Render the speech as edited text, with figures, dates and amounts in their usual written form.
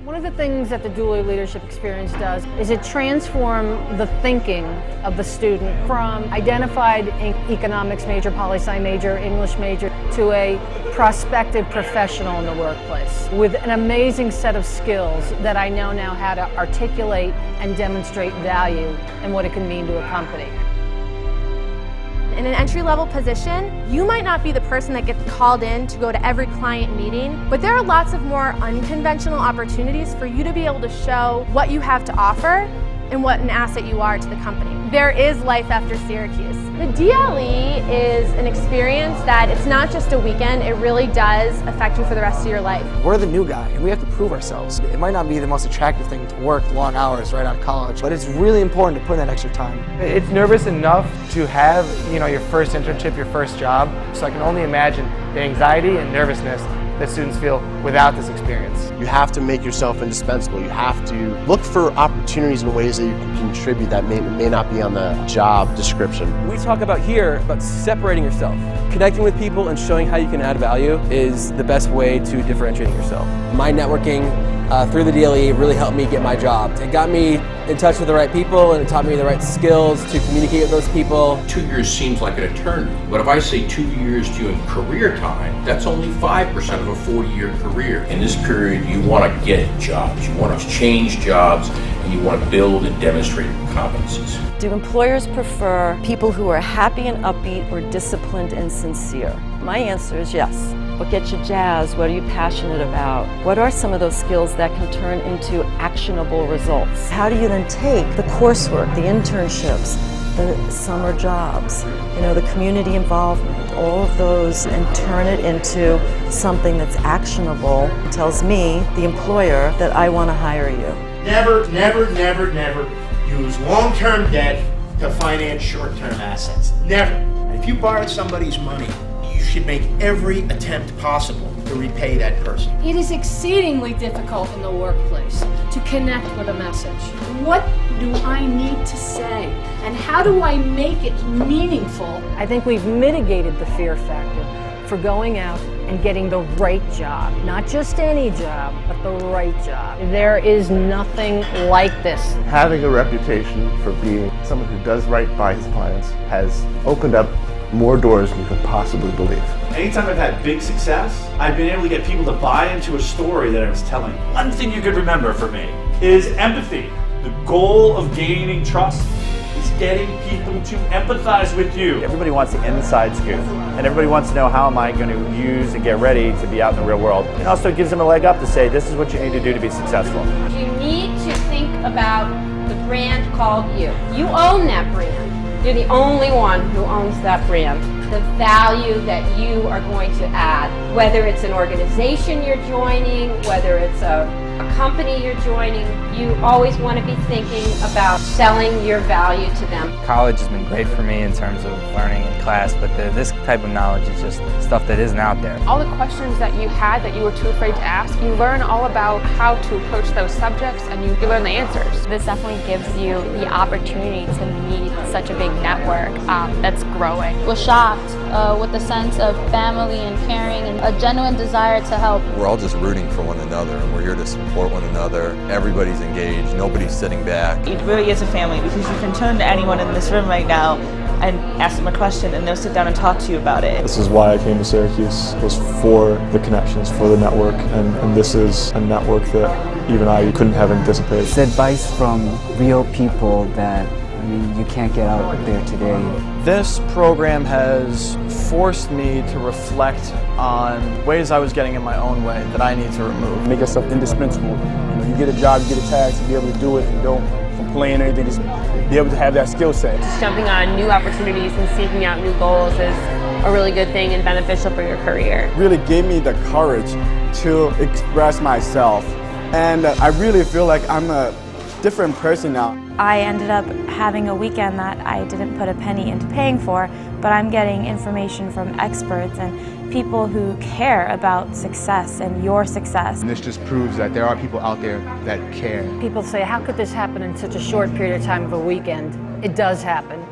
One of the things that the Dulye Leadership Experience does is it transforms the thinking of the student from identified economics major, poli-sci major, English major, to a prospective professional in the workplace with an amazing set of skills that I know now how to articulate and demonstrate value and what it can mean to a company. In an entry-level position, you might not be the person that gets called in to go to every client meeting, but there are lots of more unconventional opportunities for you to be able to show what you have to offer and what an asset you are to the company. There is life after Syracuse. The DLE is an experience that it's not just a weekend, it really does affect you for the rest of your life. We're the new guy and we have to prove ourselves. It might not be the most attractive thing to work long hours right out of college, but it's really important to put in that extra time. It's nervous enough to have, your first internship, your first job, so I can only imagine the anxiety and nervousness that students feel without this experience. You have to make yourself indispensable. You have to look for opportunities and ways that you can contribute that may not be on the job description. We talk about here about separating yourself. Connecting with people and showing how you can add value is the best way to differentiate yourself. My networking through the DLE really helped me get my job. It got me in touch with the right people and it taught me the right skills to communicate with those people. 2 years seems like an eternity, but if I say 2 years to you in career time, that's only 5% of a 40-year career. In this period, you want to get jobs, you want to change jobs, and you want to build and demonstrate competencies. Do employers prefer people who are happy and upbeat or disciplined and sincere? My answer is yes. What gets you jazzed? What are you passionate about? What are some of those skills that can turn into actionable results? How do you then take the coursework, the internships, the summer jobs, the community involvement, all of those, and turn it into something that's actionable? It tells me, the employer, that I want to hire you. Never, never, never, never use long-term debt to finance short-term assets. Never. And if you borrowed somebody's money, you should make every attempt possible to repay that person. It is exceedingly difficult in the workplace to connect with a message. What do I need to say? And how do I make it meaningful? I think we've mitigated the fear factor for going out and getting the right job. Not just any job, but the right job. There is nothing like this. Having a reputation for being someone who does right by his clients has opened up more doors than you could possibly believe. Anytime I've had big success, I've been able to get people to buy into a story that I was telling. One thing you could remember for me is empathy. The goal of gaining trust is getting people to empathize with you. Everybody wants the inside scoop, and everybody wants to know how am I going to use and get ready to be out in the real world. It also gives them a leg up to say this is what you need to do to be successful. You need to think about the brand called you. You own that brand. You're the only one who owns that brand. The value that you are going to add, whether it's an organization you're joining, whether it's a company you're joining, you always want to be thinking about selling your value to them. College has been great for me in terms of learning in class, but this type of knowledge is just stuff that isn't out there. All the questions that you had that you were too afraid to ask, you learn all about how to approach those subjects and you learn the answers. This definitely gives you the opportunity to meet such a big network that's growing. We're shocked with a sense of family and caring and a genuine desire to help. We're all just rooting for one another and we're here to support one another. Everybody's engaged, nobody's sitting back. It really is a family because you can turn to anyone in this room right now and ask them a question and they'll sit down and talk to you about it. This is why I came to Syracuse, was for the connections, for the network, and this is a network that even I couldn't have anticipated. It's advice from real people that you can't get out there today. This program has forced me to reflect on ways I was getting in my own way that I need to remove. Make yourself indispensable. You get a job, you get a task, to be able to do it and don't complain or anything, just be able to have that skill set. Just jumping on new opportunities and seeking out new goals is a really good thing and beneficial for your career. It really gave me the courage to express myself, and I really feel like I'm a different person now. I ended up having a weekend that I didn't put a penny into paying for, but I'm getting information from experts and people who care about success and your success. And this just proves that there are people out there that care. People say, how could this happen in such a short period of time of a weekend? It does happen.